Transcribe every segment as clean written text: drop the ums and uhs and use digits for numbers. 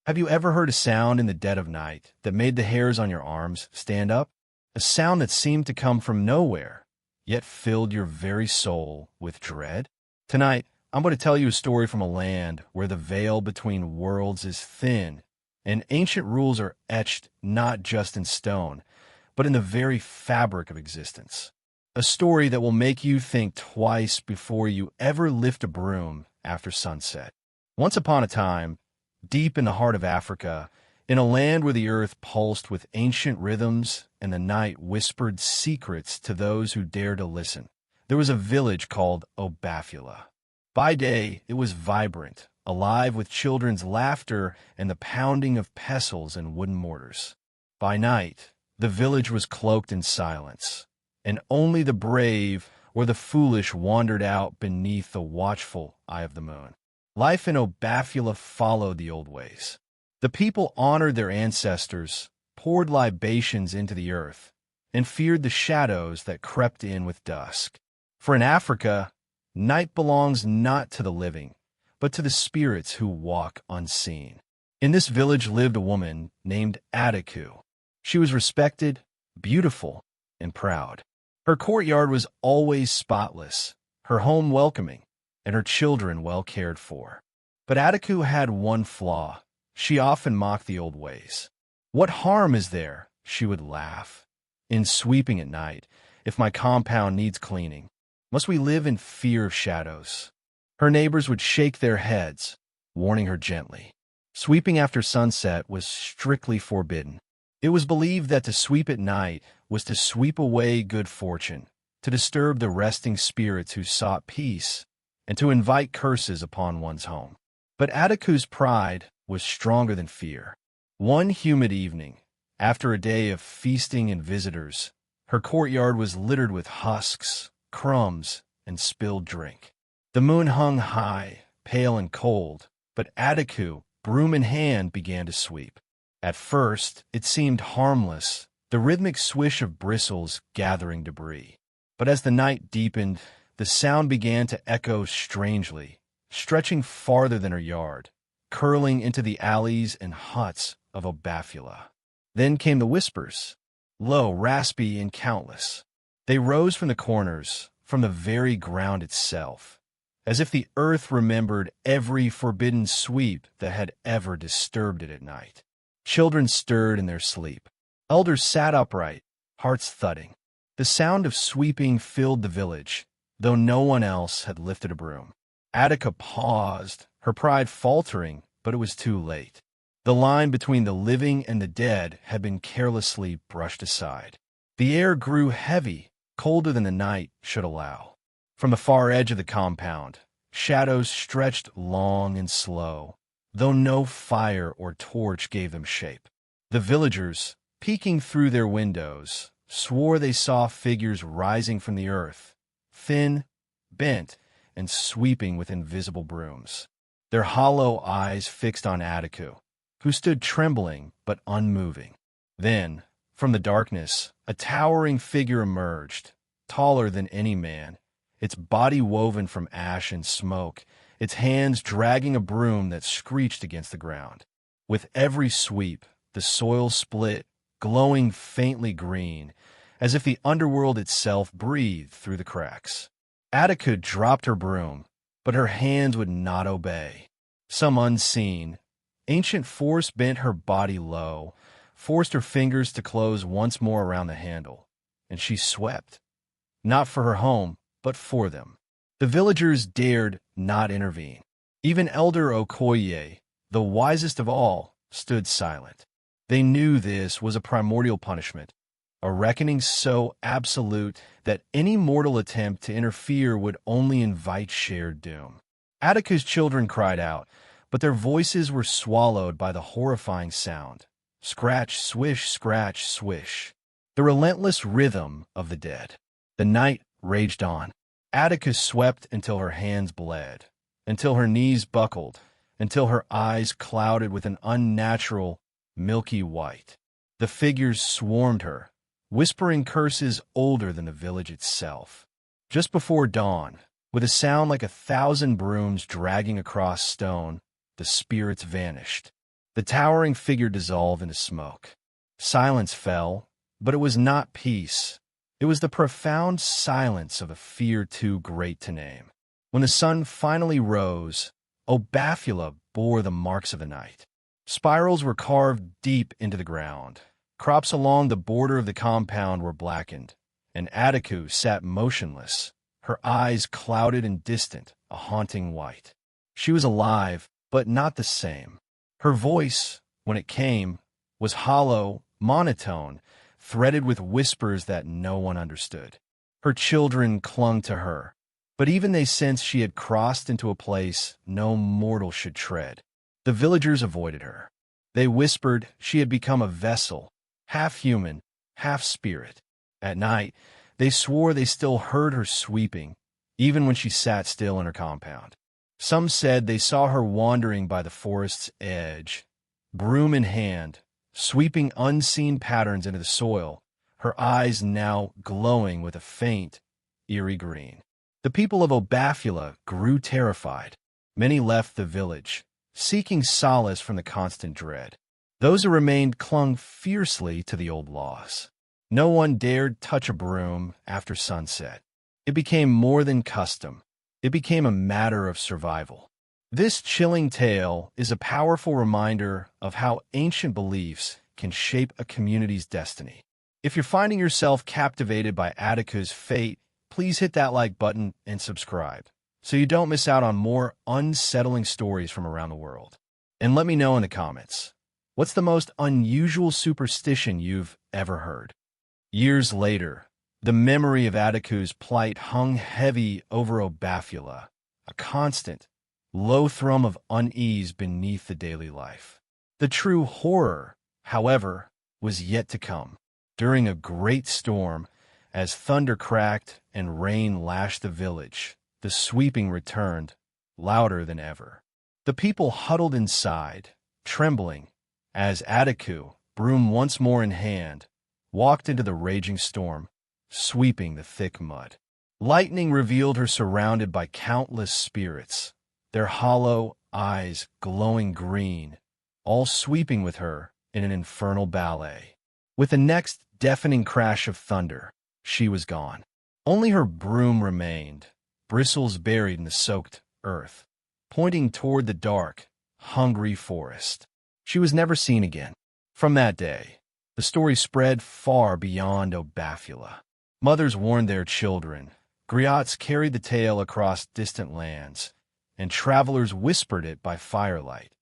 Have you ever heard a sound in the dead of night that made the hairs on your arms stand up? A sound that seemed to come from nowhere, yet filled your very soul with dread? Tonight, I'm going to tell you a story from a land where the veil between worlds is thin, and ancient rules are etched not just in stone, but in the very fabric of existence. A story that will make you think twice before you ever lift a broom after sunset. Once upon a time, deep in the heart of Africa, in a land where the earth pulsed with ancient rhythms and the night whispered secrets to those who dared to listen, there was a village called Obafula. By day, it was vibrant, alive with children's laughter and the pounding of pestles and wooden mortars. By night, the village was cloaked in silence, and only the brave or the foolish wandered out beneath the watchful eye of the moon. Life in Obafula followed the old ways. The people honored their ancestors, poured libations into the earth, and feared the shadows that crept in with dusk. For in Africa, night belongs not to the living, but to the spirits who walk unseen. In this village lived a woman named Adiku. She was respected, beautiful, and proud. Her courtyard was always spotless, her home welcoming, and her children well cared for. But Adiku had one flaw. She often mocked the old ways. "What harm is there," she would laugh, "in sweeping at night, if my compound needs cleaning? Must we live in fear of shadows?" Her neighbors would shake their heads, warning her gently. Sweeping after sunset was strictly forbidden. It was believed that to sweep at night was to sweep away good fortune, to disturb the resting spirits who sought peace, and to invite curses upon one's home. But Adiku's pride was stronger than fear. One humid evening, after a day of feasting and visitors, her courtyard was littered with husks, crumbs, and spilled drink. The moon hung high, pale and cold, but Adiku, broom in hand, began to sweep. At first, it seemed harmless, the rhythmic swish of bristles gathering debris. But as the night deepened, the sound began to echo strangely, stretching farther than her yard, curling into the alleys and huts of Obafula. Then came the whispers, low, raspy, and countless. They rose from the corners, from the very ground itself, as if the earth remembered every forbidden sweep that had ever disturbed it at night. Children stirred in their sleep. Elders sat upright, hearts thudding. The sound of sweeping filled the village, though no one else had lifted a broom. Attica paused, her pride faltering, but it was too late. The line between the living and the dead had been carelessly brushed aside. The air grew heavy, colder than the night should allow. From the far edge of the compound, shadows stretched long and slow, though no fire or torch gave them shape. The villagers, peeking through their windows, swore they saw figures rising from the earth, thin, bent, and sweeping with invisible brooms, their hollow eyes fixed on Adiku, who stood trembling but unmoving. Then, from the darkness, a towering figure emerged, taller than any man, its body woven from ash and smoke, its hands dragging a broom that screeched against the ground. With every sweep, the soil split, glowing faintly green, as if the underworld itself breathed through the cracks. Attica dropped her broom, but her hands would not obey. Some unseen, ancient force bent her body low, forced her fingers to close once more around the handle, and she swept. Not for her home, but for them. The villagers dared not intervene. Even Elder Okoye, the wisest of all, stood silent. They knew this was a primordial punishment, a reckoning so absolute that any mortal attempt to interfere would only invite shared doom. Attica's children cried out, but their voices were swallowed by the horrifying sound. Scratch, swish, scratch, swish. The relentless rhythm of the dead. The night raged on. Attica swept until her hands bled, until her knees buckled, until her eyes clouded with an unnatural, milky white. The figures swarmed her, whispering curses older than the village itself. Just before dawn, with a sound like 1,000 brooms dragging across stone, the spirits vanished. The towering figure dissolved into smoke. Silence fell, but it was not peace. It was the profound silence of a fear too great to name. When the sun finally rose, Obafula bore the marks of the night. Spirals were carved deep into the ground. Crops along the border of the compound were blackened, and Attiku sat motionless, her eyes clouded and distant, a haunting white. She was alive, but not the same. Her voice, when it came, was hollow, monotone, threaded with whispers that no one understood. Her children clung to her, but even they sensed she had crossed into a place no mortal should tread. The villagers avoided her. They whispered she had become a vessel, half human, half spirit. At night, they swore they still heard her sweeping, even when she sat still in her compound. Some said they saw her wandering by the forest's edge, broom in hand, sweeping unseen patterns into the soil, her eyes now glowing with a faint, eerie green. The people of Obafula grew terrified. Many left the village, seeking solace from the constant dread. Those who remained clung fiercely to the old laws. No one dared touch a broom after sunset. It became more than custom. It became a matter of survival. This chilling tale is a powerful reminder of how ancient beliefs can shape a community's destiny. If you're finding yourself captivated by Attiku's fate, please hit that like button and subscribe so you don't miss out on more unsettling stories from around the world. And let me know in the comments, what's the most unusual superstition you've ever heard? Years later, the memory of Attiku's plight hung heavy over Obafula, a constant, low thrum of unease beneath the daily life. The true horror, however, was yet to come. During a great storm, as thunder cracked and rain lashed the village, the sweeping returned, louder than ever. The people huddled inside, trembling, as Attiku, broom once more in hand, walked into the raging storm, sweeping the thick mud. Lightning revealed her surrounded by countless spirits, their hollow eyes glowing green, all sweeping with her in an infernal ballet. With the next deafening crash of thunder, she was gone. Only her broom remained, bristles buried in the soaked earth, pointing toward the dark, hungry forest. She was never seen again. From that day, the story spread far beyond Obafula. Mothers warned their children, griots carried the tale across distant lands, and travelers whispered it by firelight.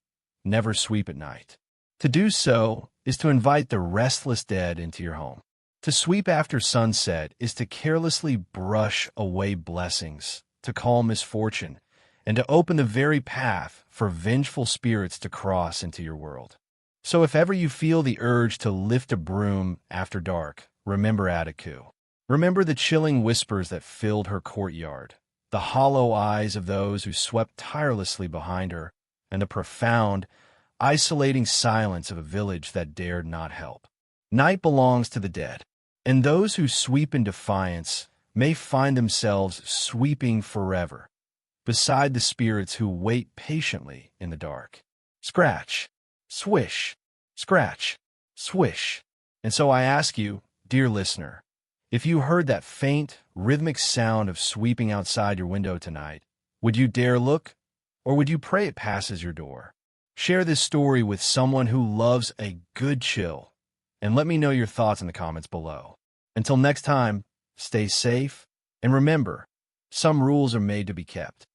Never sweep at night. To do so is to invite the restless dead into your home. To sweep after sunset is to carelessly brush away blessings, to call misfortune, and to open the very path for vengeful spirits to cross into your world. So if ever you feel the urge to lift a broom after dark, remember Attiku. Remember the chilling whispers that filled her courtyard, the hollow eyes of those who swept tirelessly behind her, and the profound, isolating silence of a village that dared not help. Night belongs to the dead, and those who sweep in defiance may find themselves sweeping forever, beside the spirits who wait patiently in the dark. Scratch, swish, scratch, swish. And so I ask you, dear listener, if you heard that faint, rhythmic sound of sweeping outside your window tonight, would you dare look, or would you pray it passes your door? Share this story with someone who loves a good chill, and let me know your thoughts in the comments below. Until next time, stay safe, and remember, some rules are made to be kept.